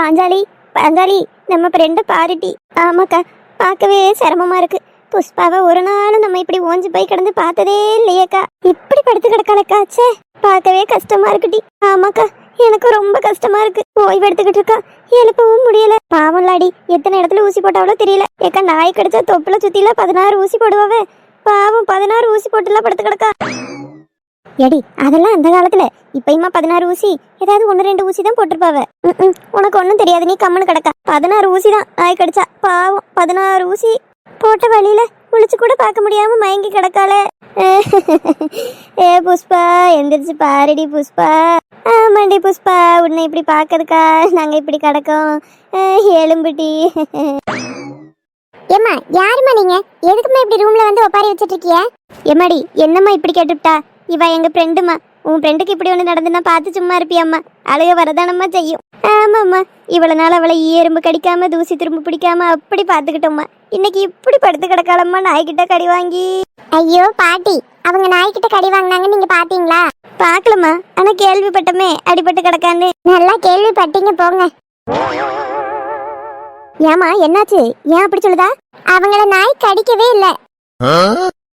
பாஞ்சாலி பாஞ்சாலி, நம்ம ஃப்ரெண்டை பாருட்டி. ஆமாக்கா, பார்க்கவே சிரமமா இருக்கு. புஷ்பாவை ஒரு நாளும் நம்ம இப்படி ஓஞ்சி போய் கிடந்து பார்த்ததே இல்லையேக்கா. இப்படி படுத்து கிடக்காளக்கா. ச்சே, பார்க்கவே கஷ்டமா இருக்குடி. ஆமாக்கா, எனக்கு ரொம்ப கஷ்டமா இருக்கு. ஓய்வு எடுத்துக்கிட்டு இருக்கா, எழுப்பவும் முடியல. பாவம்லாடி, எத்தனை இடத்துல ஊசி போட்டாவளோ தெரியல. ஏக்கா, நாய் கடிச்சா தொப்புல சுத்தில 16 ஊசி போடுவாவே. பாவம் 16 ஊசி போட்டுலாம் படுத்து கிடக்கா. எடி, அதெல்லாம் அந்த காலத்துல. இப்பயுமா 16 ஊசி? ஏதாவது 1-2 ஊசி தான் போட்டிருப்பாவ. உனக்கு ஒன்றும் தெரியாது, நீ கம்முன்னு கிடக்கா. 16 ஊசி தான் நாய் கடிச்சா. பாவம், 16 ஊசி போட்ட வழியில குளிச்சு கூட பார்க்க முடியாம மயங்கி கிடக்கால. ஏ புஷ்பா, எந்திரிச்சு பாருடி புஷ்பா. ஆமாண்டி புஷ்பா, உன்னை இப்படி பார்க்கறதுக்கா நாங்க இப்படி கிடக்கோம். எலும்புட்டி. ஏம்மா, யாருமா நீங்க? எதுக்குமா இப்படி ரூம்ல வந்து ஒப்பாரி வச்சிட்டு இருக்கிய? எம்மாடி, என்னம்மா இப்படி கேட்டுவிட்டா? இவ எங்க ஃப்ரெண்டுமா. உன் ஃப்ரெண்டுக்கு இப்படி ஒன்று நடந்துன்னா பார்த்து சும்மா இருப்பியாம்மா? அழுக வரதானம்மா செய்யும். ஆமாம்மா, இவ்வளவு நாள் அவளை எறும்பு கடிக்காம தூசி திரும்ப பிடிக்காம அப்படி பார்த்துக்கிட்டோம்மா. இன்னைக்கு இப்படி படுத்து கிடக்காலம்மா நாய்கிட்ட கடி வாங்கி. ஐயோ பாட்டி, அவங்க நாய்கிட்ட கடி வாங்கினாங்க, நீங்க பாத்தீங்களா? பார்க்கலம்மா, ஆனா கேள்விப்பட்டமே அடிபட்டு கிடக்கான்னு. நல்லா கேள்விப்பட்டீங்க போங்க. ஏமா, என்னாச்சு? ஏன் அப்படி சொல்லுதா? அவங்கள நாய் கடிக்கவே இல்ல.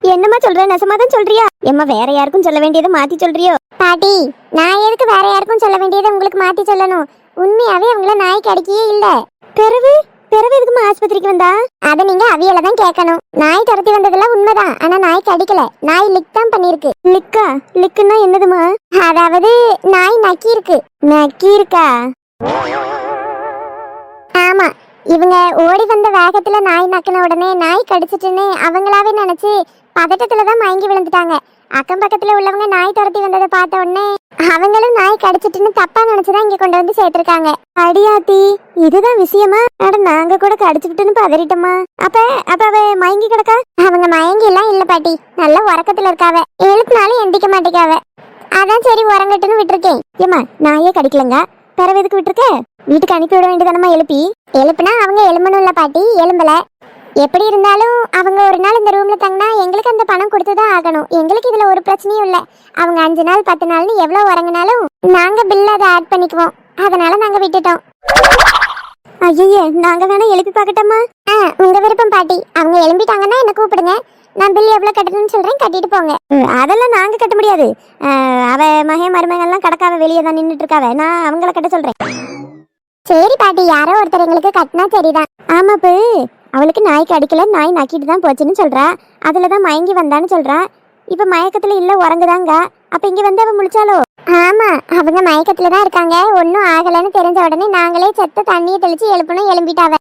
என்னம்மா சொல்ற? நெசமாதான் சொல்றியா? எம்மா, வேற யாருக்கும் சொல்ல வேண்டியதை மாத்தி சொல்றியோ? பாட்டி, நான் எதுக்கு வேற யாருக்கும் சொல்ல வேண்டியதை உங்களுக்கு மாத்தி சொல்லணும்? உண்மையாவே அவங்கள நாய் கடிக்கவே இல்ல. பிறகு எதுக்குமா ஆஸ்பத்திரிக்கு வந்தா? அத நீங்க அவியல தான் கேட்கணும். நாய் துரத்தி வந்ததெல்லாம் உண்மைதான், ஆனா நாய் கடிக்கல. நாய் லிக் தான் பண்ணிருக்கு. லிக்கா? லிக்குன்னா என்னதுமா? அதாவது நாய் நக்கி இருக்கு. நக்கி இருக்கா? ஆமா, இவங்க ஓடி வந்த வேகத்துல நாய் நக்கின உடனே நாய் கடிச்சிட்டுன்னு அவங்களாவே நினைச்சு பதட்டத்துலதான் மயங்கி விழுந்துட்டாங்க. அக்கம் பக்கத்துல உள்ளவங்க நாய் துரத்தி வந்ததை பார்த்த உடனே அவங்களும் நாய் கடிச்சிட்டுன்னு தப்பா நினைச்சுதான் இங்க கொண்டு வந்து சேர்த்திருக்காங்க. அடியாத்தி, இதுதான் விஷயமா? அட, நாங்க கூட கடிச்சுக்கிட்டுன்னு பதறிட்டோமா. அப்ப அவ மயங்கி கிடக்கா? அவங்க மயங்கி எல்லாம் இல்ல பாட்டி, நல்ல உறக்கத்துல இருக்காவ. எழுப்புனாலும் எந்திக்க மாட்டேக்காவ. அதான் சரி உறங்கட்டுன்னு விட்டுருக்கேன். ஏமா, நாயே கடிக்கலங்க, பிறகு எதுக்கு விட்டுருக்க? வீட்டுக்கு அனுப்பி விட வேண்டியதானமா? எழுப்புனா அவங்க எலும்பணும் இல்ல பாட்டி, எலும்பல. எப்படி இருந்தாலும் அவங்க ஒரு நாள் இந்த ரூம்ல தங்கினா எங்களுக்கு அந்த பணம் கொடுத்துதான் ஆகணும். எங்களுக்கு இதுல ஒரு பிரச்சனையும் இல்ல. அவங்க 5 நாள் 10 நாள்னு எவ்வளவு உறங்கினாலும் நாங்க பில் அதை ஆட் பண்ணிக்குவோம். அதனால நாங்க விட்டுட்டோம். ஐயே, நாங்க வேணா எழுப்பி பார்க்கட்டோமா? உங்க விருப்பம் பாட்டி. அவங்க எழும்பிட்டாங்கன்னா என்ன கூப்பிடுங்க. நான் பில் எவ்வளவு கட்டணும்னு சொல்றேன், கட்டிட்டு போங்க. அதெல்லாம் நாங்க கட்ட முடியாது. அவ மருமகள்லாம் கடக்காவ வெளியே தான் நின்றுட்டு இருக்காவ. நான் அவங்கள கட்ட சொல்றேன். சரி பாட்டி, யாரோ ஒருத்தர் எங்களுக்கு கட்டினா சரிதான். ஆமாப்பு, அவளுக்கு நாய்க்கு அடிக்கல, நாய் நக்கிட்டு தான் போச்சுன்னு சொல்றா. அதுலதான் மயங்கி வந்தான்னு சொல்றா. இப்ப மயக்கத்துல இல்ல, உறங்குதாங்க. அப்ப இங்க வந்து அவ முழிச்சாலோ? ஆமா, அவங்க மயக்கத்துலதான் இருக்காங்க. ஒன்னும் ஆகலன்னு தெரிஞ்ச உடனே நாங்களே செத்த தண்ணியை தெளிச்சு எழுப்பணும், எழும்பிட்டாவ.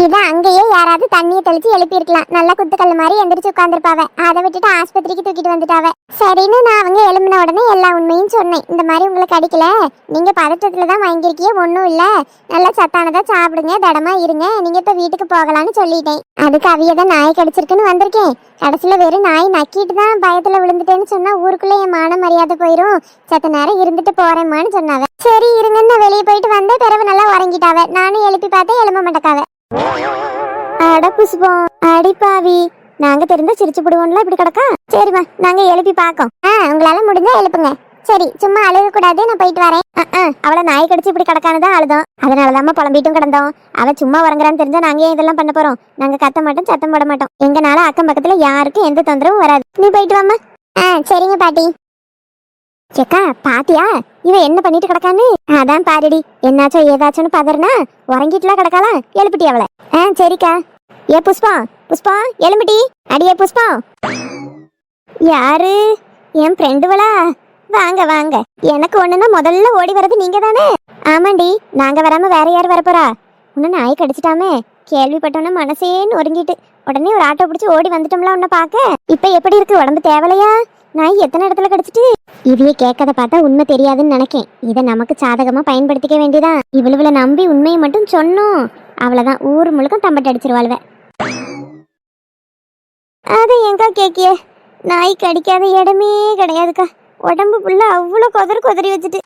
இத அங்கேயே யாராவது தண்ணியை தெளிச்சு எழுப்பி இருக்கலாம். நல்லா குத்துக்கல் மாதிரி எந்திரிச்சு உட்காந்துருப்பாவ. அதை விட்டுட்டு ஆஸ்பத்திரிக்கு தூக்கிட்டு வந்துட்டாவ. சரின்னு நான் அவங்க எழும்பின உடனே எல்லா உண்மையும் சொன்னேன். இந்த மாதிரி உங்களுக்கு அடிக்கல, நீங்க பதட்டத்துலதான் வாங்கியிருக்கிய, ஒன்னும் இல்ல, நல்லா சத்தானதா சாப்பிடுங்க, தடமா இருங்க, நீங்க இப்ப வீட்டுக்கு போகலான்னு சொல்லிட்டேன். அதுக்கு அவியதான் நாய் கடிச்சிருக்குன்னு வந்திருக்கேன். கடைசியில வெறும் நாய் நக்கிட்டு தான் பயத்துல விழுந்துட்டேன்னு சொன்னா ஊருக்குள்ள என் மான மரியாதை போயிரும். சத்த நேரம் இருந்துட்டு போறேம்மான்னு சொன்னாவ. சரி இருங்கன்னு நான் வெளியே போயிட்டு வந்த பிறகு நல்லா உறங்கிட்டாவ. நானும் எழுப்பி பார்த்தேன், எழும்ப மாட்டேக்காவ. அட புஷ்பம், அடிப்பாவி, நாங்க தெரிஞ்சா சிரிச்சு போடுவோம்ல இப்படி கிடக்கா. சரிம்மா, நாங்க எழுப்பி பாக்கோம். உங்களால முடிஞ்சா எழுப்புங்க. சரி, சும்மா அழுக கூடாது, நான் போயிட்டு வரேன். அவளை நாய் கடிச்சு இப்படி கிடக்கானதான் அழுதோம். அதனாலதாம்மா புலம்பிட்டும் கிடந்தோம். அவ சும்மா உறங்குறான்னு தெரிஞ்சா நாங்க ஏன் இதெல்லாம் பண்ண போறோம்? நாங்க கத்த மாட்டோம், சத்தம் போட மாட்டோம். எங்கனால அக்கம் பக்கத்துல யாருக்கும் எந்த தொந்தரவும் வராது. நீ போயிட்டு வாமா. சரிங்க பாட்டி. சேக்கா, பாத்தியா இவ என்ன பண்ணிட்டு கிடக்கான்னு? அதான் பாருடி, என்னாச்சோ ஏதாச்சும்னு பதறனா உறங்கிட்டுலாம் கிடக்காலாம். எழுப்பிட்டி அவளை? சரிக்கா. ஏ புஷ்பா, புஷ்பா எழும்பிட்டி. அடியே புஷ்பா. யாரு? என் ஃப்ரெண்டுவளா? வாங்க வாங்க. எனக்கு ஒண்ணுன்னா முதல்ல ஓடி வர்றது நீங்க தானே? ஆமாண்டி, நாங்க வராம வேற யார் வரப்போறா? உன்ன நாய் கடிச்சிட்டாமே கேள்விப்பட்டோன்னா மனசே நொறுங்கிட்டு உடனே ஒரு ஆட்டோ பிடிச்சி ஓடி வந்துட்டோம்ல உன்ன பாக்க. இப்ப எப்படி இருக்கு? உடம்பு தேவலையா? நாய் எத்தனை இடத்துல கடிச்சிட்டு? இதையே கேட்கத பார்த்தா உண்மை தெரியாதுன்னு நினைக்கேன். இதை நமக்கு சாதகமா பயன்படுத்திக்க வேண்டியதான். இவ்வளவுல நம்பி உண்மையை மட்டும் சொன்னோம், அவ்வளவுதான், ஊர் முழுக்க தம்பட்டு அடிச்சிருவாள்வ. அது எங்க கேக்கிய? நாய் கடிக்காத இடமே கிடையாதுக்கா. உடம்பு ஃபுல்லா அவ்வளோ கொதறி வச்சுட்டு.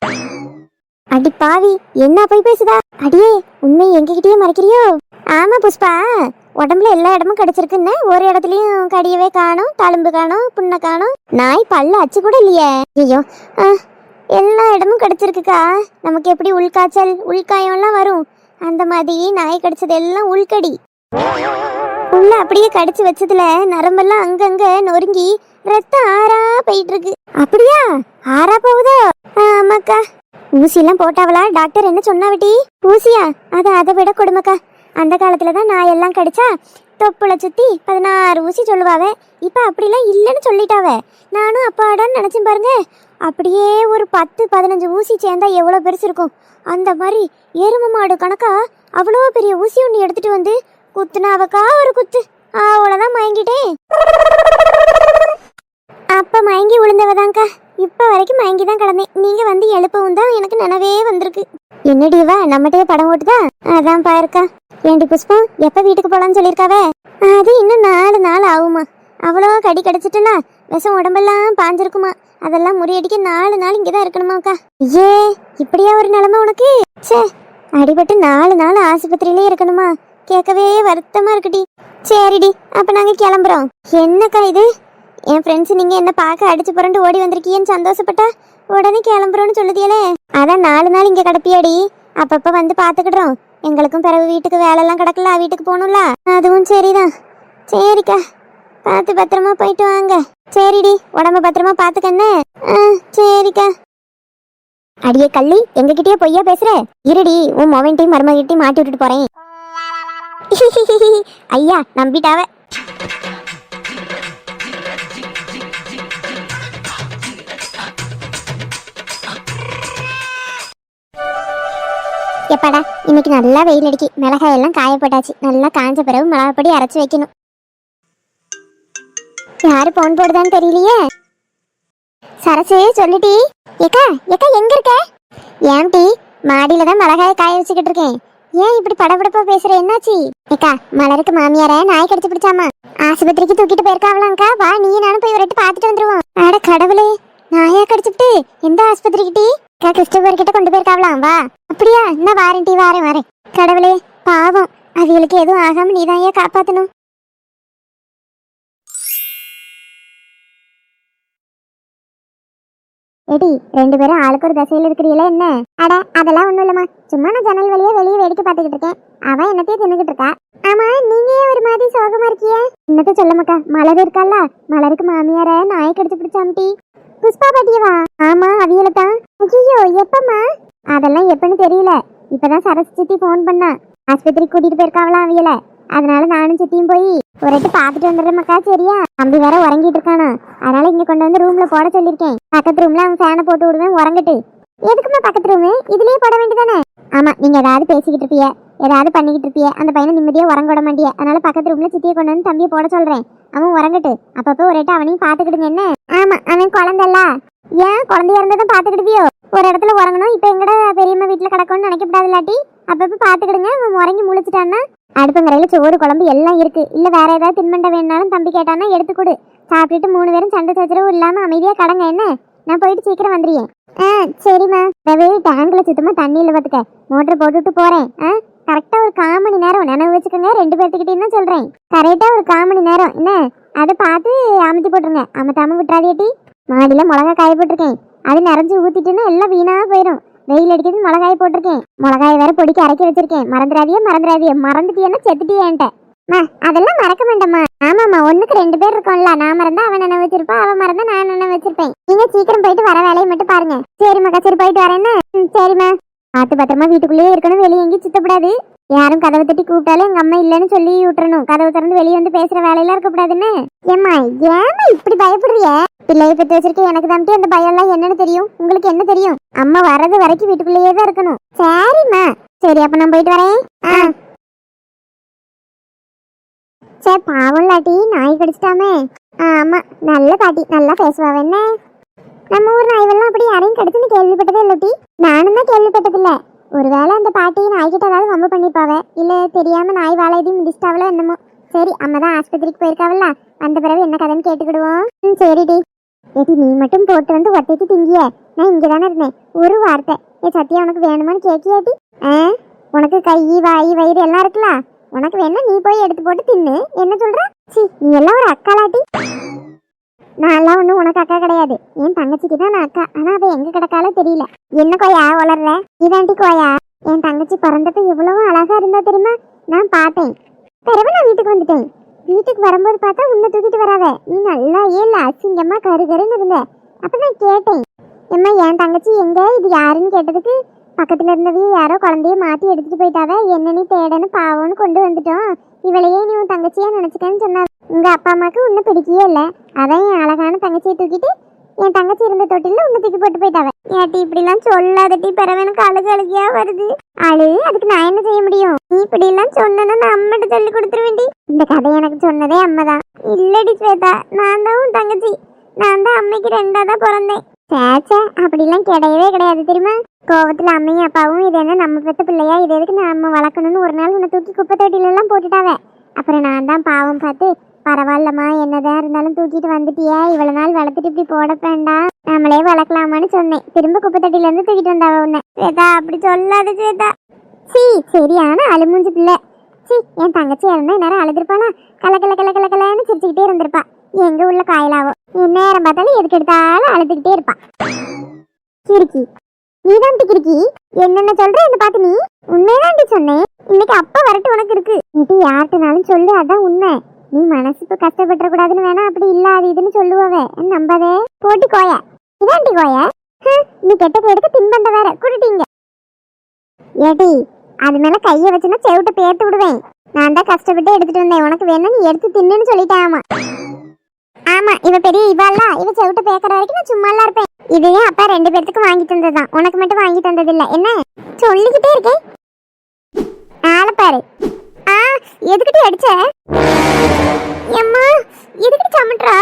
அடி பாவி, என்ன போய் பேசுதா? அடியே, உண்மை எங்ககிட்டயே மறைக்கிறியோ? ஆமா புஷ்பா, உடம்புல எல்லா இடமும் கடிச்சிருக்குன்னு ஒரு இடத்துலயும் கடியவே காணும், தழும்பு காணும், புண்ணை காணும், நாய் பல்ல அச்சு கூட இல்லையே. ஐயோ, எல்லா இடமும் கடிச்சிருக்குக்கா. நமக்கு எப்படி உள்காய்ச்சல் உள்காயம்லாம் வரும், அந்த மாதிரி நாய் கடிச்சது எல்லாம் உள்கடி. உள்ள அப்படியே கடிச்சு வச்சதுல நரம்பெல்லாம் அங்கங்க நொறுங்கி ரத்தம் ஆறா போயிட்டு இருக்கு. அப்படியா? ஆறா போகுதோ? ஆமாக்கா. ஊசியெல்லாம் போட்டாவளா? டாக்டர் என்ன சொன்னாவட்டி? ஊசியா? அது அதை விட கொடுமைக்கா. அந்த காலத்துல தான் நாய் எல்லாம் கடிச்சா தொப்புளை சுத்தி 16 ஊசி சொல்லுவாவே. இப்ப அப்படிலாம் இல்லைன்னு சொல்லிட்டாவே. நானும் அப்பாடான்னு நினைச்சேன் பாருங்க. அப்படியே ஒரு 10-15 ஊசி சேர்ந்தா எவ்வளோ பெருசு இருக்கும். அந்த மாதிரி எரும மாடு கணக்கா அவ்வளோ பெரிய ஊசி ஒன்று எடுத்துட்டு வந்து குத்துனாவக்கா ஒரு குத்து. அவ்வளோதான் மயங்கிட்டேன். அப்ப மயங்கி விழுந்தவதாங்க்கா. இப்ப வரைக்கும் மயங்கி தான் கிடந்தேன். நீங்க வந்து எழுப்பவும் தான் எனக்கு நினைவே வந்திருக்கு. என்னடிவா நம்மகிட்டே படம் ஓட்டுதா? அதான் பாருக்கா. ஏண்டி புஷ்பம், எப்ப வீட்டுக்கு போலான்னு சொல்லியிருக்காவே? அது இன்னும் 4 நாள் ஆகுமா. அவ்வளோ கடி கடிச்சிட்டுல விஷம் உடம்பெல்லாம் பாஞ்சிருக்குமா. அதெல்லாம் முறியடிக்க 4 நாள் இங்கதான் இருக்கணுமாக்கா. ஏ, இப்படியா ஒரு நிலைமை உனக்கு? சே, அடிபட்டு 4 நாள் ஆஸ்பத்திரியிலே இருக்கணுமா? கேட்கவே வருத்தமா இருக்குடி. சரிடி, அப்ப நாங்க கிளம்புறோம். என்னக்கா இது? என் ஃப்ரெண்ட்ஸ் நீங்க என்ன பார்க்க அடிச்சு புரண்டு ஓடி வந்திருக்கீன்னு சந்தோஷப்பட்டா உடனே கிளம்புறோன்னு சொல்லுதியலே. அதான் 4 நாள் இங்க கிடப்பியாடி. அப்பப்ப வந்து பாத்துக்கிடுறோம். எங்களுக்கும் பிறகு வீட்டுக்கு வேலைலாம் கிடக்கல, வீட்டுக்கு போகணும்ல. அதுவும் சரிதான். சரிக்கா, பார்த்து பத்திரமா போயிட்டு வாங்க. சரிடி, உடம்ப பத்திரமா பாத்துக்கண்ணே. சரிக்கா. அடியே கள்ளி, எங்ககிட்டயே பொய்யா பேசுற? இருடி, உன் மொவன்ட்டையும் மருமகிட்டையும் மாட்டி விட்டுட்டு போறேன். ஐயா நம்பிட்டாவ. எப்பாடா, இன்னைக்கு நல்லா வெயில் அடிக்கி. மிளகாய் எல்லாம் காய போட்டாச்சு. நல்லா காஞ்ச பிறகு மிளகாப்பொடி அரைச்சு வைக்கணும். யாரு போன் போடுதான்னு தெரியலையே. சரசு சொல்லிட்டி. ஏக்கா ஏக்கா எங்க இருக்க? ஏன்டி? மாடியில தான் மிளகாய காய வச்சுக்கிட்டு இருக்கேன். ஏன் இப்படி படபடப்பா பேசுற? என்னாச்சு? ஏக்கா, மலருக்கு மாமியார நாய் கடிச்சு பிடிச்சாமா. ஆஸ்பத்திரிக்கு தூக்கிட்டு போயிருக்காங்களாங்க்கா. வா, நீ நானும் போய் ஒரு வாட்டி பார்த்துட்டு வந்துருவோம். அட கடவுளே, நாயா கடிச்சுட்டு? எந்த ஆஸ்பத்திரிக்கிட்டி? அக்கா, கிறிஸ்டோபர் கிட்ட கொண்டு போயிருக்காங்களாம். வா. அப்படியா? என்ன வாரண்டி? வாரேன். கடவுளே, பாவம், அவங்களுக்கு எதுவும் ஆகாம நீதான் ஏன் காப்பாத்தணும். ஏடி, 2 பேரும் ஆளுக்கு ஒரு திசையில இருக்கிறீங்களா என்ன? அட அதெல்லாம் ஒண்ணும் இல்லம்மா. சும்மா நான் ஜன்னல் வழியே வெளியே வேடிக்கை பார்த்துக்கிட்டு இருக்கேன். அவன் என்னத்தையும் தின்னுக்கிட்டு இருக்கா. ஆமா, நீங்க ஏன் ஒரு மாதிரி சோகமா இருக்கிய? என்னத்த சொல்லமாக்கா, மலர் இருக்கால, மலருக்கு மாமியார நாய் கடிச்சு பிடிச்சாம்டி. புஷ்பா பாட்டியவா? ஆமா, அவியல தான். ஐயோ, எப்பமா? அதெல்லாம் எப்பன்னு தெரியல. இப்பதான் சரஸ் சித்தி போன் பண்ணா. ஆஸ்பத்திரிக்கு கூட்டிட்டு போயிருக்காவலாம் அவியல. அதனால நானும் சித்தியும் போய் ஒரு வாட்டி பார்த்துட்டு வந்துடுறேன் மக்கா. சரியா? தம்பி வேற உறங்கிட்டு இருக்கானா. அதனால இங்க கொண்டு வந்து ரூம்ல போட சொல்லியிருக்கேன். பக்கத்து ரூம்ல அவன் ஃபேனை போட்டு விடுவேன் உறங்கட்டு. எதுக்குமா பக்கத்து ரூமு? இதுலயே போட வேண்டியதானே? ஆமா, நீங்க ஏதாவது பேசிக்கிட்டு இருப்பிய, ஏதாவது பண்ணிக்கிட்டு இருப்பிய, அந்த பையனை நிம்மதியா உறங்க விட மாட்டிய. அதனால பக்கத்து ரூம்ல சித்தியை கொண்டு வந்து தம்பியை போட சொல்றேன். அவன் உறங்கட்டு. அப்பப்போ ஒரு வாட்டி அவனையும் பாத்துக்கிடுங்க என்ன? ஆமா, அவன் குழந்தைல. ஏன் குழந்தையா இருந்ததும் பாத்துக்கிடுவியோ? ஒரு இடத்துல உறங்கணும். இப்ப எங்கட பெரியம்மா வீட்டுல கிடக்கும்னு நினைக்கப்படாது. இல்லாட்டி அப்பப்ப பாத்துக்கிடுங்க. அவன் உறங்கி முழிச்சிட்டான்னா அடுப்பங்கரையில சோறு குழம்பு எல்லாம் இருக்கு. இல்ல வேற ஏதாவது தின்பண்டம் வேணாலும் தம்பி கேட்டானா எடுத்து கொடு. சாப்பிட்டுட்டு 3 பேரும் சண்டை சச்சரவும் இல்லாம அமைதியா கடங்க என்ன? நான் போயிட்டு சீக்கிரம் வந்துடுறேன். சரிம்மா. டேங்க்ல சுத்தமா தண்ணி இல்ல பாத்துக்க. மோட்டர் போட்டுட்டு போறேன். கரெக்டா ஒரு 1/4 மணி நேரம் நினைவு வச்சுக்கோங்க. 2 பேர்த்துக்கிட்டே தான் சொல்றேன். கரெக்டா ஒரு 1/4 மணி நேரம் என்ன? அதை பார்த்து அமுத்தி போட்டுருங்க. அமத்தாம விட்டுறாதேட்டி. மாடியில மிளகா காய போட்டிருக்கேன். அது நிறைஞ்சு ஊத்திட்டுன்னா எல்லாம் வீணா போயிடும். வெயில் அடிக்கிறது மிளகாய் போட்டிருக்கேன். மிளகாய் வேற பொடிக்கு அரைக்கி வச்சிருக்கேன். மறந்துடாதியே. மறந்துட்டியன்னா செத்துட்டியேன்ட்ட. அதெல்லாம் மறக்க வேண்டாமா? ஆமாம்மா, 1க்கு 2 பேர் இருக்கோம்ல. நான் மறந்தா அவன் நினைவு வச்சிருப்பா, அவன் மறந்தா நான் நினைவு வச்சிருப்பேன். நீங்க சீக்கிரம் போயிட்டு வர வேலையை மட்டும் பாருங்க. சரிம்மா, சரி போயிட்டு வரேன்னு. சரிம்மா. பார்த்து பத்திரமா வீட்டுக்குள்ளேயே இருக்கணும். வெளியே எங்கேயும் சுத்தப்படாது. யாரும் கதவை தட்டி கூப்பிட்டாலும் எங்க அம்மா இல்லைன்னு சொல்லி விட்டுறணும். கதவை திறந்து வெளியே வந்து பேசுற வேலையெல்லாம் இருக்கக்கூடாதுன்னு. ஏம்மா, ஏமா இப்படி பயப்படுறிய? பிள்ளையை பத்தி வச்சிருக்க எனக்கு தான் அந்த பயம் எல்லாம் என்னன்னு தெரியும். உங்களுக்கு என்ன தெரியும்? அம்மா வர்றது வரைக்கும் வீட்டுக்குள்ளேயே தான் இருக்கணும். சரிம்மா. சரி, அப்ப நான் போயிட்டு வரேன். சரி, பாவம் இல்லாட்டி நாய் கடிச்சிட்டாமே. ஆமா, நல்ல பாட்டி, நல்லா பேசுவாவ என்ன? நம்ம ஊர் நாய்வெல்லாம் அப்படி யாரையும் கடிச்சுன்னு கேள்விப்பட்டதே இல்லட்டி. நானும் தான் கேள்விப்பட்டதில்ல. ஒருவேளை அந்த பாட்டி நாய்கிட்ட ஏதாவது வம்பு பண்ணிப்பாவ, இல்ல தெரியாம நாய் வாழை எதையும் மிதிச்சிட்டாவளோ என்னமோ. சரி, அம்மா தான் ஆஸ்பத்திரிக்கு போயிருக்காவல்ல, வந்த பிறகு என்ன கதைன்னு கேட்டுக்கிடுவோம். சரிடி. ஏடி, நீ மட்டும் போட்டு வந்து ஒத்தைக்கு திங்கிய. நான் இங்கதானே இருந்தேன். ஒரு வார்த்தை சத்தியா உனக்கு வேணுமான்னு கேட்கியாட்டி? உனக்கு கை வாய் வயிறு எல்லாம் இருக்குல்ல, உனக்கு வேணா நீ போய் எடுத்து போட்டு தின்னு. என்ன சொல்ற? சி, நீ எல்லாம் ஒரு அக்காலாட்டி. நான்லாம் ஒன்றும் உனக்கு அக்கா கிடையாது. என் தங்கச்சிக்கு தான் நான் அக்கா. ஆனா அவ எங்க கிடக்காலோ தெரியல. என்ன கோயா வளர்ற? இதாண்டி கோயா, என் தங்கச்சி பிறந்தப்ப எவ்வளவு அழகா இருந்தா தெரியுமா? நான் பார்த்தேன். பிறகு நான் வீட்டுக்கு வந்துட்டேன். வீட்டுக்கு வரும்போது பார்த்தா உன்னை தூக்கிட்டு வராத. நீ நல்லா ஏல அசிங்கமா கருகருன்னு இருந்த. அப்ப நான் கேட்டேன், எம்மா என் தங்கச்சி எங்க, இது யாருன்னு கேட்டதுக்கு பக்கத்துல இருந்தவையே யாரோ குழந்தைய மாத்தி எடுத்துட்டு போயிட்டாவ, என்ன நீ தேடன்னு பாவம்னு கொண்டு வந்துட்டோம், இவளையே நீ உன் தங்கச்சியா நினைச்சுக்கன்னு சொன்னா. உங்க அப்பா அம்மாவுக்கு உன்னை பிடிக்கவே இல்லை, அதான் என் அழகான தங்கச்சியை தூக்கிட்டு என் தங்கச்சி இருந்த தொட்டில உன்னை தூக்கி போட்டு போயிட்டாவ. ஏட்டி இப்படிலாம் சொல்லாதட்டி, பிறகு எனக்கு அழுகையா வருது. அதுக்கு நான் என்ன செய்ய முடியும்? நீ இப்படி எல்லாம் சொன்னா நான் அம்மாட்ட சொல்லி கொடுத்துருவேண்டி. இந்த கதை எனக்கு சொன்னதே அம்மாதான். இல்லடி ஸ்வேதா, நான் தான் உன் தங்கச்சி. நான் தான் அம்மைக்கு ரெண்டாதான் பிறந்தேன். சேச்சா, அப்படிலாம் கிடையவே கிடையாது தெரியுமா? கோவத்துல அம்மையும் அப்பாவும் இது என்ன நம்ம பெத்த பிள்ளையா, இது எதுக்கு நம்ம வளர்க்கணும்னு ஒரு நாள் உன்னை தூக்கி குப்பை தொட்டில எல்லாம் போட்டுட்டாவ. அப்புறம் நான் தான் பாவம் பார்த்து, பரவாயில்லம்மா என்னதான் இருந்தாலும் தூக்கிட்டு வந்துட்டியா, இவ்வளவு நாள் வளர்த்துட்டு இப்படி போட வேண்டாம், நம்மளே வளர்க்கலாமான்னு சொன்னேன். திரும்ப குப்பை தொட்டில இருந்து தூக்கிட்டு வந்தாவ உன்னை. ஸ்வேதா அப்படி சொல்லாத ஸ்வேதா. சரியான அழுமூஞ்சி பிள்ளை. என் தங்கச்சி இருந்தா நேரம் அழுதுருப்பாளா? கலன்னு சிரிச்சுக்கிட்டே இருந்திருப்பா. எங்க உள்ள காயலாவோ, நேரம் பார்த்தாலும் எதுக்கு எடுத்தாலும் அழுதுகிட்டே இருப்பா. கிறுக்கி, நீதான் கிறுக்கி. என்னென்ன சொல்ற என்ன பார்த்து நீ? உண்மைதான்டி சொன்னேன். இன்னைக்கு அப்பா வரட்டு உனக்கு இருக்கு. நீட்டு யார்கிட்டனாலும் சொல்லு, அதான் உண்மை. நீ மனசு இப்ப கஷ்டப்பட்டுற கூடாதுன்னு வேணா அப்படி இல்லாது இதுன்னு சொல்லுவவே, நம்பாதே. போட்டி கோய, இதாண்டி கோய. நீ கெட்ட கேடுக்க தின்பண்ட வேற குடுட்டீங்க. ஏடி அது மேல கைய வச்சுன்னா செவிட்ட பேர்த்து விடுவேன். நான் தான் கஷ்டப்பட்டு எடுத்துட்டு வந்தேன், உனக்கு வேணும் நீ எடுத்து தின்னுன்னு சொல்லிட்டாமா. ஆமா, இவ பெரிய இவல்ல, இவ செவிட்ட பேக்கிற வரைக்கும் நான் சும்மா எல்லாம் இருப்பேன். இதையே அப்பா 2 பேருக்கு வாங்கி தந்ததுதான், உனக்கு மட்டும் வாங்கி தந்தது இல்ல. என்ன சொல்லிக்கிட்டே இருக்கேன்? ஆள பாரு. எதுக்கிட்டே அடிச்ச? எம்மா எதுக்கிட்டு சமட்றா?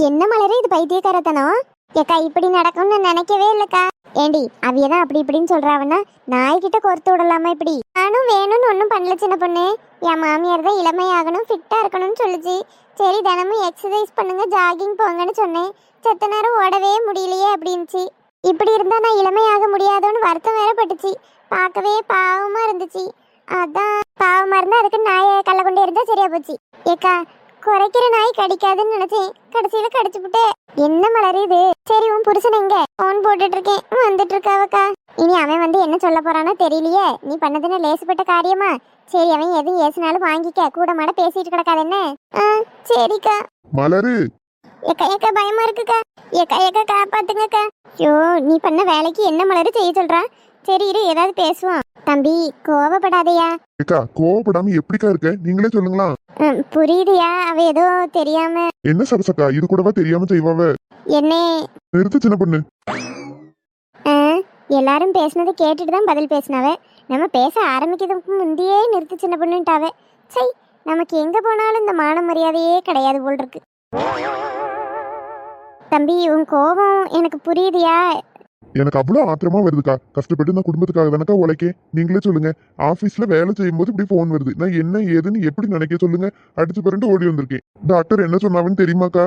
என்ன மலரே இது பைத்தியக்காரத்தனம்? ஏக்கா இப்படி நடக்கும்னு நினைக்கவே இல்லக்கா. ஏண்டி அவியதான் அப்படி இப்படின்னு சொல்றாவன்னா நாய்கிட்ட கொறுத்து விடலாமா இப்படி? நானும் வேணும்னு ஒன்றும் பண்ணல சின்ன பொண்ணு. என் மாமியார் தான் இளமையாகணும் ஃபிட்டா இருக்கணும்னு சொல்லுச்சு. சரி தினமும் எக்ஸசைஸ் பண்ணுங்க ஜாகிங் போங்கன்னு சொன்னேன். செத்த நேரம் ஓடவே முடியலையே அப்படின்ச்சு. இப்படி இருந்தா நான் இளமையாக முடியாதோன்னு வருத்தம் வேற பட்டுச்சு. பார்க்கவே பாவமா இருந்துச்சு. அதான் பாவமா இருந்தா அதுக்கு நாயை கள்ள கொண்டே இருந்தா சரியா போச்சு. ஏக்கா குறைக்கிற நாய் கடிக்காதுன்னு நினைச்சேன், கடைசியில கடிச்சு விட்டு. என்ன மலருது? சரி உன் புருஷன் எங்க? போன் போட்டுட்டு இருக்கேன், வந்துட்டு இருக்காவக்கா. இனி அவன் வந்து என்ன சொல்ல போறானோ தெரியலையே. நீ பண்ணதுன்னு லேசுப்பட்ட காரியமா? சரி அவன் எதுவும் ஏசினாலும் வாங்கிக்க, கூட மாட பேசிட்டு கிடக்காது என்ன? சரிக்கா. மலரு ஏக்கா ஏக்கா பயமா இருக்குக்கா. ஏக்கா காப்பாத்துங்கக்கா. ஐயோ நீ பண்ண வேலைக்கு என்ன மலரு செய்ய சொல்றா? சரி இரு ஏதாவது பேசுவான். தம்பி கோவப்படாதையா. ஏக்கா கோவப்படாம எப்படிக்கா இருக்க, நீங்களே சொல்லுங்களா. புரியுதுயா, அவ ஏதோ தெரியாம. என்ன சரசக்கா இது கூடவா தெரியாம செய்வாவ? என்ன நிறுத்து சின்ன பொண்ணு. எல்லாரும் பேசினதை கேட்டுட்டு தான் பதில் பேசினாவ. நம்ம பேச ஆரம்பிக்கிறதுக்கு முந்தையே நிறுத்து சின்ன பொண்ணுட்டாவ. சரி நமக்கு எங்க போனாலும் இந்த மான மரியாதையே கிடையாது போல் இருக்கு. தம்பி உன் கோபம் எனக்கு புரியுதியா. எனக்கு அவ்வளவு ஆத்திரமா வருதுக்கா. கஷ்டப்பட்டு நான் குடும்பத்துக்காக தானக்கா உழைக்கேன். நீங்களே சொல்லுங்க, ஆபீஸ்ல வேலை செய்யும் போது இப்படி போன் வருது, நான் என்ன ஏதுன்னு எப்படி நினைக்க சொல்லுங்க. அடிச்சு பிறண்டு ஓடி வந்திருக்கேன். டாக்டர் என்ன சொன்னாவன்னு தெரியுமாக்கா?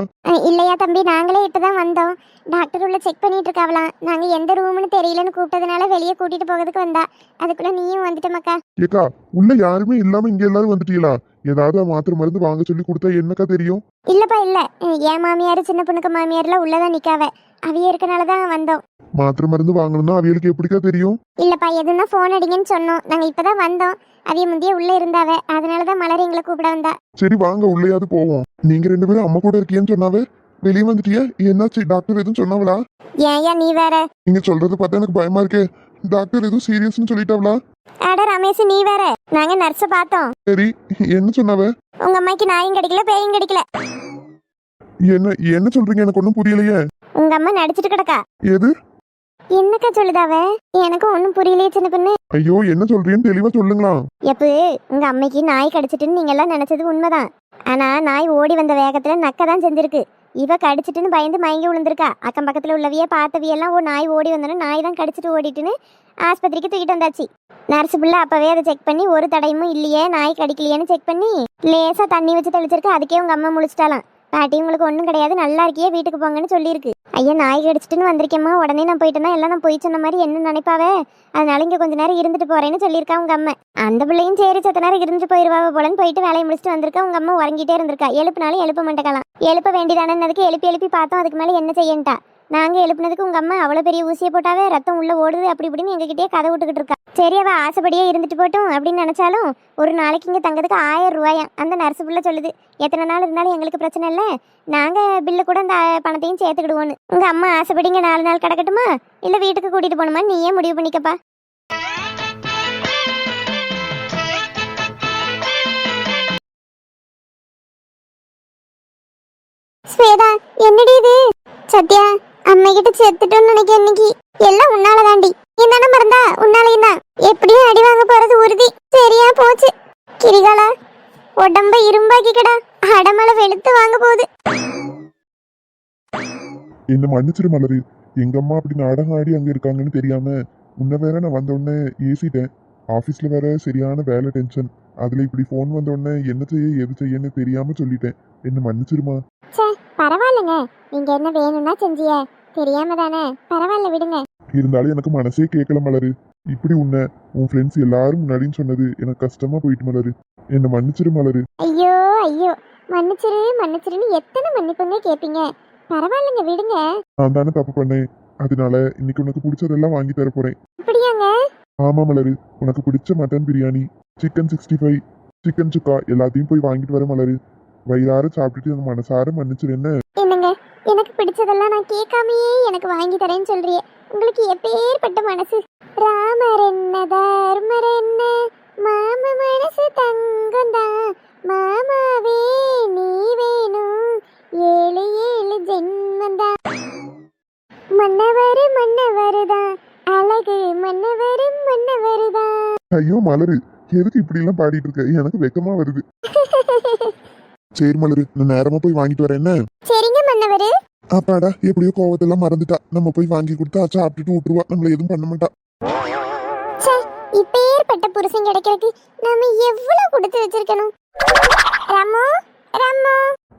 இல்லையா தம்பி, நாங்களே இப்பதான் வந்தோம். டாக்டர் உள்ள செக் பண்ணிட்டு இருக்காவலாம். நாங்க எந்த ரூம்னு தெரியலன்னு கூப்பிட்டதுனால வெளியே கூட்டிட்டு போகிறதுக்கு வந்தா. அதுக்குள்ள நீயும் வந்துட்டமாக்கா. ஏக்கா உள்ள யாருமே இல்லாம இங்க எல்லாரும் வந்துட்டீங்களா? ஏதாவது மாத்திரை மருந்து வாங்க சொல்லி கொடுத்தா என்னக்கா தெரியும்? இல்லப்பா இல்ல, என் மாமியார் சின்ன பொண்ணுக்கு மாமியார்ல உள்ளதான் நிக்காவ. அவிய இருக்கனாலதான் வந்தோம். மாத்திரை மருந்து வாங்கணும்னா அவியலுக்கு எப்படிக்கா தெரியும்? இல்லப்பா எதுனா போன் அடிங்கன்னு சொன்னோம். நாங்க இப்பதான் வந்தோம். அவிய முந்தைய உள்ள இருந்தாவ, அதனாலதான் மலர் எங்களை கூப்பிட வந்தா. சரி வாங்க உள்ளேயாவது போவோம். நீங்க 2 பேரும் அம்மா கூட இருக்கீங்கன்னு சொன்னாவே வெளியே வந்துட்டியா? என்னாச்சு? டாக்டர் எதுவும் சொன்னாவளா? ஏன் நீ வேற? நீங்க சொல்றது பார்த்தா எனக்கு பயமா இருக்கே. டாக்டர் எதுவும் சீரியஸ்னு சொல்லிட்டாவளா? அட ரமேஷ் நீ வேற, நாங்க நர்ஸ பார்த்தோம். சரி என்ன சொன்னாவ? உங்க அம்மாக்கு நாயும் கிடைக்கல பேயும் கிடைக்கல. என்ன சொல்றீங்க? எனக்கு ஒன்றும் புரியலையே. உங்க அம்மா நடிச்சிட்டு கிடக்கா. எது? என்னக்கா சொல்லுதாவ? எனக்கு ஒன்னும் புரியலையே சின்ன பொண்ணு. ஐயோ என்ன சொல்றீன்னு தெளிவா சொல்லுங்களா. எப்ப உங்க அம்மைக்கு நாய் கடிச்சிட்டுன்னு நீங்க எல்லாம் நினைச்சது உண்மைதான். ஆனா நாய் ஓடி வந்த வேகத்துல நக்கதான் செஞ்சிருக்கு. இவ கடிச்சிட்டுன்னு பயந்து மயங்கி விழுந்திருக்கா. அக்கம் பக்கத்துல உள்ளவிய பார்த்தவியெல்லாம் நாய் ஓடி வந்தோன்னு நாய் தான் கடிச்சிட்டு ஓடிட்டுன்னு ஆஸ்பத்திரிக்கு தூக்கிட்டு வந்தாச்சு. நர்ஸு பிள்ளை அப்பவே அதை செக் பண்ணி ஒரு தடையுமும் இல்லையே, நாய் கடிக்கலையேன்னு செக் பண்ணி லேசா தண்ணி வச்சு தெளிச்சிருக்கு. அதுக்கே உங்க அம்மா முழிச்சிட்டாலாம். பாட்டி உங்களுக்கு ஒன்றும் கிடையாது, நல்லா இருக்கியே, வீட்டுக்கு போங்கன்னு சொல்லியிருக்கு. ஐயா நாய் கடிச்சிட்டுன்னு வந்திருக்கேம்மா, உடனே நான் போயிட்டேன்னா எல்லாம் நான் போய் சொன்ன மாதிரி என்ன நினைப்பாவே, அதனால இங்கே கொஞ்ச நேரம் இருந்துட்டு போறேன்னு சொல்லியிருக்கா உங்க அம்மா. அந்த பிள்ளையும் சரி சத்த நேரம் இருந்துட்டு போயிடுவாவ போலன்னு போயிட்டு வேலையை முடிச்சுட்டு வந்திருக்கா. உங்க அம்மா உறங்கிட்டே இருந்திருக்கா. எழுப்புனாலும் எழுப்ப மாட்டேக்கலாம். எழுப்ப வேண்டியதானதுக்கு எழுப்பி எழுப்பி பார்த்தோம், அதுக்கு மேலே என்ன செய்யன்ட்டா. நாங்க எழுப்புனதுக்கு உங்க அம்மா அவ்வளோ பெரிய ஊசியை போட்டாவே ரத்தம் உள்ள ஓடுது அப்படி இப்படின்னு எங்ககிட்டயே கதை விட்டுக்கிட்டு இருக்கா. சரி அவ ஆசைப்படியே இருந்துட்டு போட்டும் அப்படின்னு நினைச்சாலும் ஒரு நாளைக்கு இங்கே தங்கிறதுக்கு 1000 ரூபாயா அந்த நர்ஸு புள்ள சொல்லுது. எத்தனை நாள் இருந்தாலும் எங்களுக்கு பிரச்சனை இல்லை, நாங்கள் பில்லு கூட அந்த பணத்தையும் சேர்த்துக்கிடுவோன்னு. உங்க அம்மா ஆசைப்படிங்க 4 நாள் கிடக்கட்டுமா இல்லை வீட்டுக்கு கூட்டிட்டு போகணுமா, நீயே முடிவு பண்ணிக்கப்பா. ஸ்வேதா, என்னடி இது? சத்யா, அம்மை கிட்ட செத்துட்டோன்னு நினைக்க. இன்னைக்கு எல்லாம் உன்னால தாண்டி. என்னென்ன மறந்தா உன்னாலையும் தான். எப்படியும் அடி வாங்க போறது உறுதி. சரியா போச்சு. கிரிகாலா, உடம்ப இரும்பாக்கிக்கடா, அடமலை வெளுத்து வாங்க போகுது. என்ன மன்னிச்சிரு மலரு, எங்க அம்மா அப்படி நாடகம் ஆடி அங்க இருக்காங்கன்னு தெரியாம முன்ன வேற நான் வந்த உடனே ஏசிட்டேன். ஆபீஸ்ல வேற சரியான வேலை டென்ஷன். அதுல இப்படி போன் வந்த உடனே என்ன செய்ய எது செய்யன்னு தெரியாம சொல்லிட்டேன். என்ன மன்னிச்சிருமா. சே, பரவாயில்லைங்க. நீங்க என்ன வேணும்னா செஞ்சிய, தெரியாம தானே, பரவாயில்ல விடுங்க. இருந்தாலும் எனக்கு மனசே கேட்கல மலரு. இப்படி உன்னை உன் ஃப்ரெண்ட்ஸ் எல்லாரும் முன்னாடின்னு சொன்னது எனக்கு கஷ்டமா போயிட்டு மலரு. என்ன மன்னிச்சிரு மலரு. ஐயோ ஐயோ, மன்னிச்சிரு மன்னிச்சிருன்னு எத்தனை மன்னிப்புங்க கேட்பீங்க. பரவாயில்லைங்க விடுங்க. நான் தானே தப்பு பண்ணேன். அதனால இன்னைக்கு உனக்கு பிடிச்சதெல்லாம் வாங்கி தர போறேன். அப்படியாங்க? ஆமா மலரு, உனக்கு பிடிச்ச மட்டன் பிரியாணி, சிக்கன் 65, சிக்கன் சுக்கா எல்லாத்தையும் போய் வாங்கிட்டு வர மலரு. வயிறார சாப்பிட்டுட்டு அந்த மனசார மன்னிச்சிரு. என்ன என்னங்க, எனக்கு பிடிச்சதெல்லாம் நான் கேட்காமையே எனக்கு வாங்கி தரேன்னு சொல்றியே, உங்களுக்கு எப்பேற்பட்ட மனசு. ராமர் என்ன தர்மர் என்ன, மாம மனசு தங்கம்தான், மாமாவே நீ வேணும், 7 7 ஜென்மந்தான். மன்னவர் மன்னவருதான், அழகு மன்னவர் மன்னவருதான். ஐயோ மலரு, எதுக்கு இப்படி எல்லாம் பாடிட்டு இருக்க? எனக்கு வெக்கமா வருது. சரி மலரு, நான் நேரமா போய் வாங்கிட்டு வரேன். என்ன? சரிங்க மன்னவரு. அப்பாடா, எப்படியோ கோவத்தெல்லாம் மறந்துட்டா. நம்ம போய் வாங்கி கொடுத்தா சாப்பிட்டுட்டு விட்டுருவா, நம்மள எதுவும் பண்ண மாட்டா. ச்சே, இப்பேற்பட்ட புருஷன் கிடைக்கிறதுக்கு நாம எவ்வளவு கொடுத்து வச்சிருக்கணும். Rum rum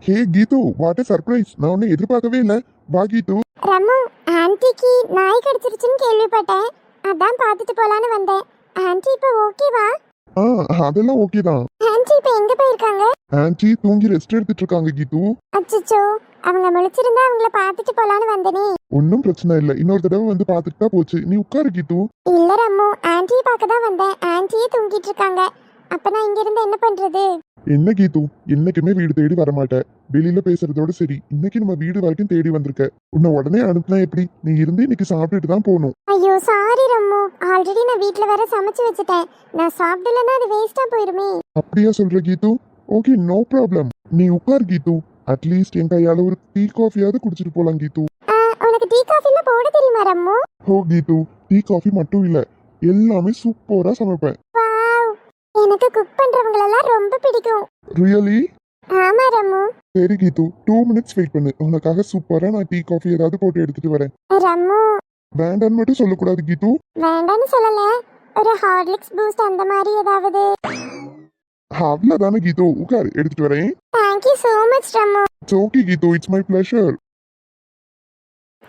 hey Geethu, what a surprise! நான் உன்னை எதிர்பார்க்கவே இல்ல. வா கீது. ரம்மு, ஆன்ட்டிக்கு நாய் கடிச்சிருச்சுன்னு கேள்விப்பட்டேன், அதான் பார்த்துட்டு போலான்னு வந்தேன். ஆன்ட்டி இப்போ ஓகேவா? அதெல்லாம் ஓகே தான். ஆன்ட்டி இப்போ எங்க போயிருக்காங்க? ஆன்ட்டி தூங்கி ரெஸ்ட் எடுத்துட்டு இருக்காங்க கீது. அச்சச்சோ, அவங்க முழிச்சிருந்தா அவங்கள பார்த்துட்டு போலான்னு வந்தனே. ஒன்னும் பிரச்சனை இல்ல, இன்னொரு தடவை வந்து பார்த்துட்டு தான் போச்சு. நீ உட்காரு கீது. இல்ல ரம்மு, ஆன்ட்டியை பார்க்க தான் வந்தேன். ஆன்ட்டியே தூங்கிட்டு இருக்காங்க. அப்ப நான் இங்க இருந்து என்ன பண்றது? என்ன கீது, என்னைக்குமே வீடு தேடி வரமாட்டேன். வெளியில பேசுறதோட சரி, இன்னைக்கு நம்ம வீடு வரைக்கும் தேடி வந்திருக்க. உன்னை உடனே அனுப்புனா எப்படி? நீ இருந்து இன்னைக்கு சாப்பிட்டுட்டு தான் போகணும். ஐயோ சாரி ரம்மு, ஆல்ரெடி நான் வீட்ல வேற சமைச்சு வச்சுட்டேன். நான் சாப்பிடலன்னா அது வேஸ்டா போயிருமே. அப்படியா சொல்ற கீது? Okay, no problem. நீ உட்கார் கீது. அட்லீஸ்ட் என் கையால ஒரு டீ காஃபியாவது குடிச்சிட்டு போலாம் கீது. உனக்கு டீ காஃபிலாம் போட தெரியுமா ரம்மு? ஓ கீது, டீ காஃபி மட்டும் இல்ல, எல்லாமே சூப்பரா சமைப்பேன். வாவ், எனக்கு குக் பண்றவங்களெல்லாம் ரொம்ப பிடிக்கும். ரியலி? ஆமா ரம்மு. சரி கீது, 2 மினிட்ஸ் வெயிட் பண்ணு. உனக்காக சூப்பரா நான் டீ காஃபி ஏதாவது போட்டு எடுத்துட்டு வரேன். ரம்மு, வேண்டான்னு மட்டும் சொல்லக்கூடாது கீது. வேண்டான்னு சொல்லல, ஒரு ஹார்லிக்ஸ் பூஸ்ட் அந்த மாதிரி ஏதாவது. அவ்வளவுதானே கீது, உட்கார் எடுத்துட்டு வரேன். Thank you so much rum. It's okay Geethu, it's my pleasure.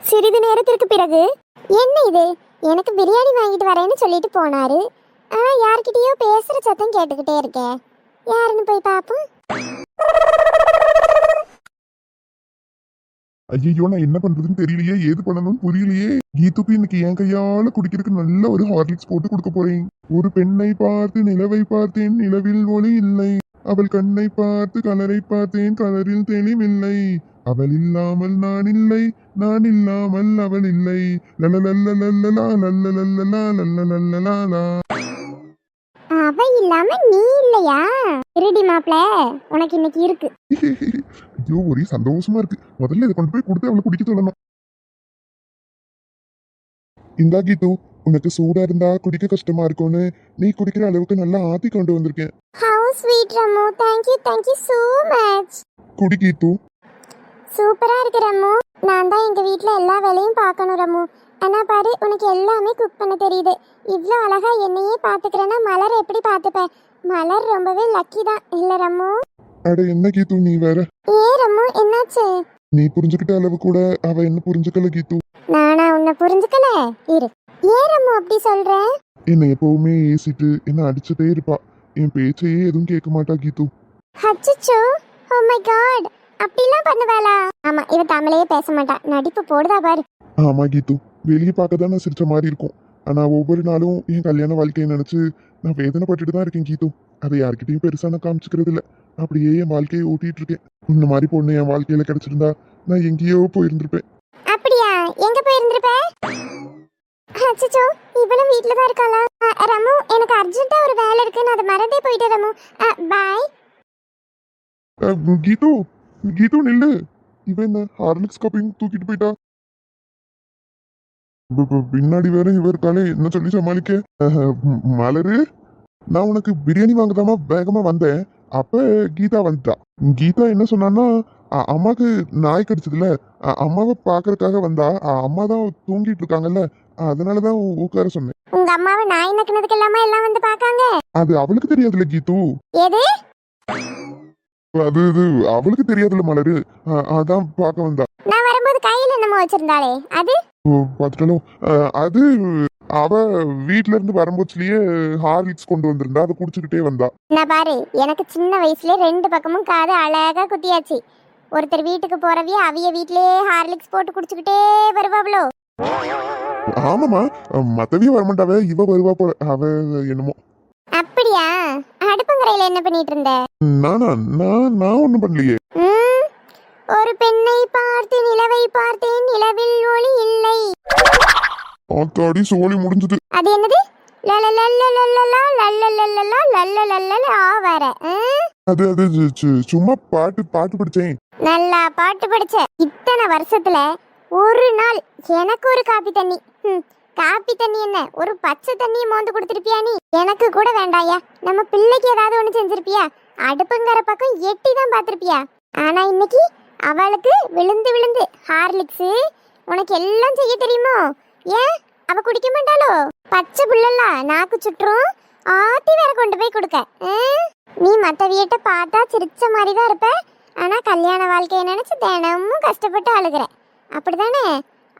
சிறிது நேரத்திற்கு பிறகு என்ன இது, எனக்கு பிரியாணி வாங்கிட்டு வரேன்னு சொல்லிட்டு போனாரு. ஆனா யார்கிட்டயோ பேசுற சத்தம் கேட்டுக்கிட்டே இருக்கே, யாருன்னு போய் பாப்போம். ஐயோ, நான் என்ன பண்றதுன்னு தெரியலையே, ஏது பண்ணணும்னு புரியலையே. கீதுக்கு இன்னைக்கு என் கையால குடிக்கிறதுக்கு நல்ல ஒரு ஹார்லிக்ஸ் போட்டு கொடுக்க போறேன். ஒரு பெண்ணை பார்த்து நிலவை பார்த்தேன், நிலவில் ஒளி இல்லை. அவள் கண்ணை பார்த்து கலரை பார்த்தேன், கலரில் தெளிவில்லை. அவள் இல்லாமல் நான் இல்லை, நான் இல்லாமல் அவள் இல்லை. லலலலலலலா, லலலலலலா, லலலலலலா. அவ இல்லாம நீ இல்லையா? இருடி மாப்ள, உனக்கு இன்னைக்கு இருக்கு. ஐயோ, ஒரே சந்தோஷமா இருக்கு. முதல்ல இதை கொண்டு போய் கொடுத்து அவளை குடிக்க சொல்லணும். இந்தா கீது, உனக்கு சூடா இருந்தா குடிக்க கஷ்டமா இருக்கும்னு நீ குடிக்கிற அளவுக்கு நல்லா ஆத்தி கொண்டு வந்திருக்கேன். How sweet rum, thank you so much. குடி கீது. சூப்பரா இருக்கு ரம்மு. நான் தான் எங்க வீட்ல எல்லா வேலையும் பார்க்கணும் ரம்மு. ஆனா பாரு, உனக்கு எல்லாமே குக் பண்ண தெரியுது. இவ்ளோ அழகா என்னையே பாத்துக்கிறேன்னா மலர் எப்படி பாத்துப்ப? மலர் ரொம்பவே லக்கி தான் இல்ல ரம்மு? அட என்ன கீத்து நீ வேற. ஏ ரம்மு என்னாச்சு? நீ புரிஞ்சுக்கிட்ட அளவு கூட அவ என்ன புரிஞ்சுக்கல கீத்து. நானா உன்னை புரிஞ்சுக்கல? இரு. ஏ ரம்மு அப்படி சொல்ற? என்ன எப்பவுமே ஏசிட்டு என்ன அடிச்சுட்டே இருப்பா. என் பேச்சையே எதுவும் கேட்க மாட்டா கீத்து. அச்சச்சோ, ஓ மை காட், அப்படிலாம் பண்ணுவாளா? ஆமா, இவ தமிழையே பேச மாட்டா, நடிப்பு போடுதா பாரு. ஆமா கீத்து, வெளியே பார்க்க தான் நான் சிரிச்ச மாதிரி இருக்கும். ஆனா ஒவ்வொரு நாளும் என் கல்யாண வாழ்க்கையை நினைச்சு நான் வேதனைப்பட்டுட்டு தான் இருக்கேன் கீத்து. அதை யார்கிட்டயும் பெருசா நான் காமிச்சுக்கிறது இல்ல. அப்படியே என் வாழ்க்கையை ஓட்டிட்டு இருக்கேன். இந்த மாதிரி பொண்ணு என் வாழ்க்கையில கிடைச்சிருந்தா நான் எங்கேயோ போயிருந்திருப்பேன். அப்படியா? எங்க போயிருந்திருப்ப? அச்சச்சோ, இவளும் வீட்ல தான் இருக்காளா? ரமு, எனக்கு அர்ஜென்ட்டா ஒரு வேலை இருக்கு, நான் அதை மறந்தே போயிட்டேன் ரமு. பாய். கீது கீது நில்லு. இவன் என்ன ஹார்லிக்ஸ் கப்பையும் தூக்கிட்டு போயிட்டா. பின்னாடி வேற இவ இருக்காளே, என்ன சொல்லி சமாளிக்க. மலரு, நான் உனக்கு பிரியாணி வாங்கதாமா வேகமா வந்தேன். அப்ப கீதா வந்துட்டா. கீதா என்ன சொன்னான்னா, அம்மாக்கு நாய் கடிச்சதுல அம்மாவை பாக்குறதுக்காக வந்தா. அம்மா தான் தூங்கிட்டு இருக்காங்கல்ல, அதனாலதான் உட்கார சொன்னேன். உங்க அம்மாவை நாய் நக்கினதுக்கு இல்லாம எல்லாம் வந்து பாக்காங்க. அது அவளுக்கு தெரியாதுல்ல கீது. எது? அது இது அவளுக்கு தெரியாதுல்ல மலரு, அதான் பார்க்க வந்தா. நான் வரும்போது கையில என்னமோ வச்சிருந்தாளே, அது? பார்த்துட்டாலும் அது அவ வீட்ல இருந்து வரும்போதுலயே ஹார்லிக்ஸ் கொண்டு வந்திருந்தா, அதை குடிச்சுக்கிட்டே வந்தா. நான் பாரு, எனக்கு சின்ன வயசுல 2 பக்கமும் காது அழகா குத்தியாச்சு. ஒருத்தர் வீட்டுக்கு போறவிய அவிய வீட்லயே ஹார்லிக்ஸ் போட்டு குடிச்சுக்கிட்டே வருவாங்களோ. ஆமாமா, மத்தவிய வரமாட்டாவ, இவ வருவா போல. அவ என்னமோ. அப்படியா? அடுப்பங்கரையில என்ன பண்ணிட்டு இருந்த? நானா நான் ஒண்ணும் பண்ணலையே. ஒரு பெண்ணை பார்த்து நிலவை பார்த்தேன், நிலவில் ஒளி இல்லை. ஆத்தாடி சோலி முடிஞ்சது. அது என்னது? அது சும்மா பாட்டு படிச்சேன். நல்லா பாட்டு படிச்ச. இத்தனை வருஷத்துல ஒரு நாள் எனக்கு ஒரு காப்பி தண்ணி, காப்பி தண்ணி என்ன, ஒரு பச்சை தண்ணியை மோந்து கொடுத்துருப்பியா நீ? எனக்கு கூட வேண்டாயா. நம்ம பிள்ளைக்கு ஏதாவது ஒண்ணு செஞ்சிருப்பியா? அடுப்புங்கிற பக்கம் எட்டி தான் பார்த்திருப்பியா? ஆனா இன்னைக்கு அவளுக்கு விழுந்து விழுந்து ஹார்லிக்ஸ். உனக்கு எல்லாம் செய்ய தெரியுமோ? ஏன் அவ குடிக்க மாட்டாளோ? பச்சை புள்ளல நாக்கு சுற்றும், ஆத்தி வேற கொண்டு போய் கொடுக்க. நீ மத்த வீட்டை பார்த்தா சிரிச்ச மாதிரி தான் இருப்ப, ஆனா கல்யாண வாழ்க்கையை நினைச்சு தினமும் கஷ்டப்பட்டு அழுகுற, அப்படிதானே?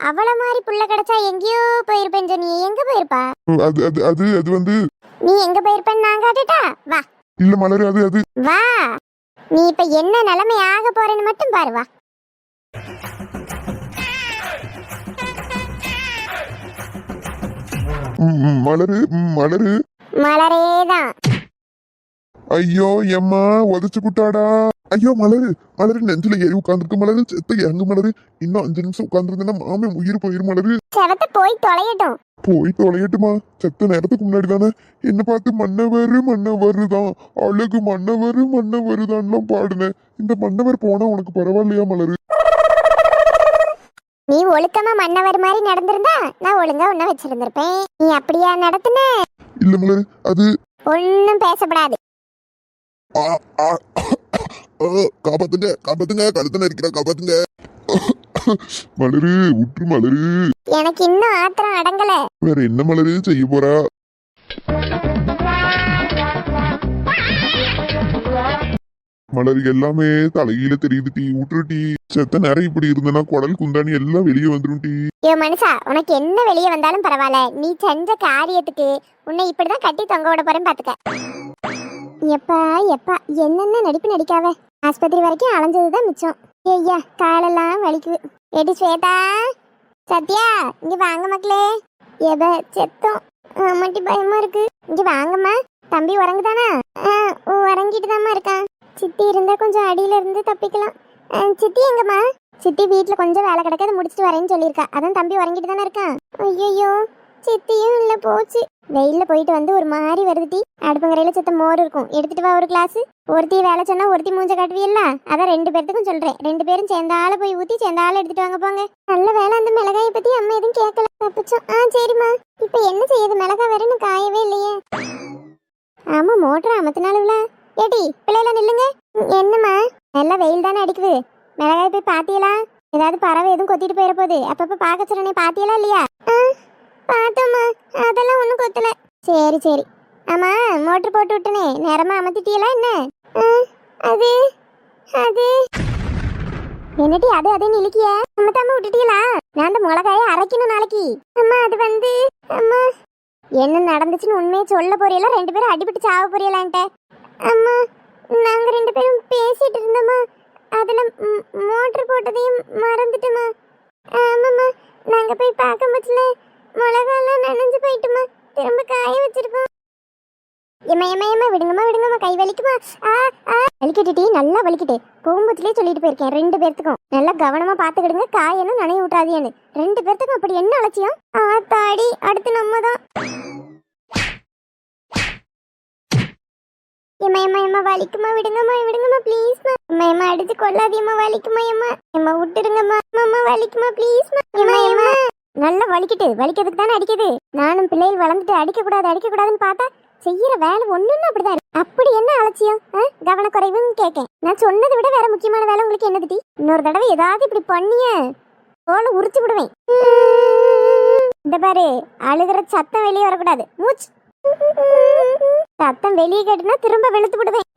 அவள மாதிரி புள்ள கிடைச்சா எங்கேயோ போயிருப்பேன். நீ எங்க போயிருப்பா? அது வந்து நீ எங்க போயிருப்பேன்னு நான் காட்டுட்டா? வா. இல்ல மலரு, அது வா. நீ இப்ப என்ன நிலைமை ஆக போறேன்னு மட்டும் பாரு, வா. மலரு மலரு மலரேதான். ஐயோ எம்மா உதச்சு புட்டாடா. ஐயோ மலரு மலரு, நெஞ்சில ஏறி உட்காந்துருக்கு மலரு. செத்த இறங்கு மலரு. இன்னும் 5 நிமிஷம் உட்காந்துருந்தேன்னா மாமே உயிர் போயிரு மலரு. செவத்த போய் தொலையட்டும். போய் தொலையட்டுமா? செத்த நேரத்துக்கு முன்னாடி தானே என்ன பார்த்து மன்னவரு தான் அழகு, மன்னவரு தான்லாம் பாடுனேன். இந்த மன்னவர் போனா உனக்கு பரவாயில்லையா மலரு? நீ ஒழுக்கமா மன்னவர் மாதிரி நடந்திருந்தா நான் ஒழுங்கா உன்ன வச்சிருந்திருப்பேன். நீ அப்படியா நடத்துன? இல்ல மலரு, அது ஒன்னும் பேசப்படாது. காப்பாத்துங்க கழுத்தன இருக்கிற காப்பாத்துங்க. மலரு உற்று மலரு. எனக்கு இன்னும் ஆத்திரம் அடங்கல. வேற என்ன மலரு செய்ய போறா? மலரு எல்லாமே தலையில தெரியுது டீ. விட்டுரு டீ. செத்த நேரம் இப்படி இருந்தனா குடல் குந்தாணி எல்லாம் வெளியே வந்துடும் டீ. ஐயோ மனுஷா, உனக்கு என்ன வெளியே வந்தாலும் பரவாயில்ல, நீ செஞ்ச காரியத்துக்கு உன்னை இப்படிதான் கட்டி தொங்க விட போறேன்னு பாத்துக்க. எப்பா என்னென்ன நடிப்பு நடிக்காவ. ஆஸ்பத்திரி வரைக்கும் அலைஞ்சதுதான் மிச்சம். ஐயா காலெல்லாம் வலிக்குது. ஏடி ஸ்வேதா, சத்யா, இங்க வாங்க மக்களே. எப செத்தோம். ஆமாட்டி பயமா இருக்கு. இங்க வாங்கம்மா. தம்பி உறங்குதானா? உறங்கிட்டு தாம்மா இருக்கான். சித்தி இருந்தா கொஞ்சம் அடியில இருந்து தப்பிக்கலாம். சித்தி எங்கம்மா? சித்தி வீட்டுல கொஞ்சம் வேலை கிடக்க, அதை முடிச்சுட்டு வரேன்னு சொல்லியிருக்கா. அதான் தம்பி உறங்கிட்டு தானே இருக்கான். ஐயோ சித்தியும் இல்ல போச்சு. வெயில்ல போயிட்டு வந்து ஒரு மாதிரி வருதுட்டி. அடுப்பங்கரையில செத்த மோர் இருக்கும், எடுத்துட்டு வா ஒரு கிளாஸ். ஒருத்தி வேலை சொன்னா ஒருத்தி மூஞ்ச காட்டுவியல்ல, அதான் 2 பேர்த்துக்கும் சொல்றேன். 2 பேரும் சேர்ந்தால போய் ஊத்தி சேர்ந்தால எடுத்துட்டு வாங்க போங்க. நல்ல வேலை அந்த மிளகாயை பத்தி அம்மா எதுவும் கேட்கல, தப்பிச்சோம். சரிம்மா. இப்ப என்ன செய்யுது? மிளகாய் வேற இன்னும் காயவே இல்லையே. ஆமா, மோட்டர் அமத்தினாலும்ல. ஏடி பிள்ளைல நில்லுங்க. என்னம்மா? நல்லா வெயில் தானே அடிக்குது, மிளகாய் போய் பாத்தியலா? ஏதாவது பறவை எதுவும் கொத்திட்டு போயிட போகுது. அப்பப்ப பாக்க சொன்னே, பாத்தியலா இல்லையா? பார்த்தோம்மா, அதெல்லாம் ஒன்றும் கொத்தல. சரி ஆமா, மோட்டர் போட்டு விட்டுனே நேரமா அமர்த்திட்டீங்களா என்ன? அது அது என்னடி அது அதுன்னு இழுக்கிய நம்ம தாம விட்டுட்டீங்களா? நான் அந்த மிளகாயை அரைக்கணும் நாளைக்கு. அம்மா அது வந்து அம்மா என்ன நடந்துச்சுன்னு உண்மையை சொல்ல போறீங்களா? 2 பேரும் அடிபட்டு சாவ போறீங்களான்ட்ட. அம்மா நாங்க 2 பேரும் பேசிட்டு இருந்தோமா, அதுல மோட்டர் போட்டதையும் மறந்துட்டுமா. ஆமாம்மா நாங்க போய் பார்க்க முச்சுல மிளகாலாம் நனைஞ்சு போயிட்டுமா, திரும்ப காய வச்சிருக்கோம். ஏமா ஏமா ஏமா விடுங்கம்மா கை வலிக்குமா? வலிக்கிட்டு நல்லா வலிக்கிட்டு போகும்போதுலேயே சொல்லிட்டு போயிருக்கேன் 2 பேர்த்துக்கும் நல்லா கவனமா பாத்துக்கிடுங்க, காயெல்லாம் நனைய விட்டாதேன்னு. 2 பேர்த்துக்கும் அப்படி என்ன அலட்சியம்? தாடி அடுத்து நம்ம தான். ஏமா வலிக்குமா? விடுங்கம்மா ப்ளீஸ்மா. ஏமா அடிச்சு கொள்ளாதீம்மா, வலிக்குமா? ஏமா விட்டுருங்கம்மா. அம்மா வலிக்குமா ப்ளீஸ்மா. ஏமா நல்லா வலிக்கிறதுக்கு தானே அடிக்குது. நானும் பிள்ளைகள் வளர்ந்துட்டு அடிக்கக்கூடாதுன்னு பார்த்தா செய்யற வேலை ஒண்ணுன்னு அப்படிதான் இருக்கு. அப்படி என்ன அலட்சியம்? கவனக்குறைவுன்னு கேட்கேன். நான் சொன்னதை விட வேற முக்கியமான வேலை உங்களுக்கு என்ன திட்டி? இன்னொரு தடவை ஏதாவது இப்படி பண்ணிய தோலை உரிச்சு விடுவேன். இந்த பாரு, அழுகிற சத்தம் வெளியே வரக்கூடாது. மூச்சு சத்தம் வெளியே கேட்டுனா திரும்ப வெளுத்து விடுவேன்.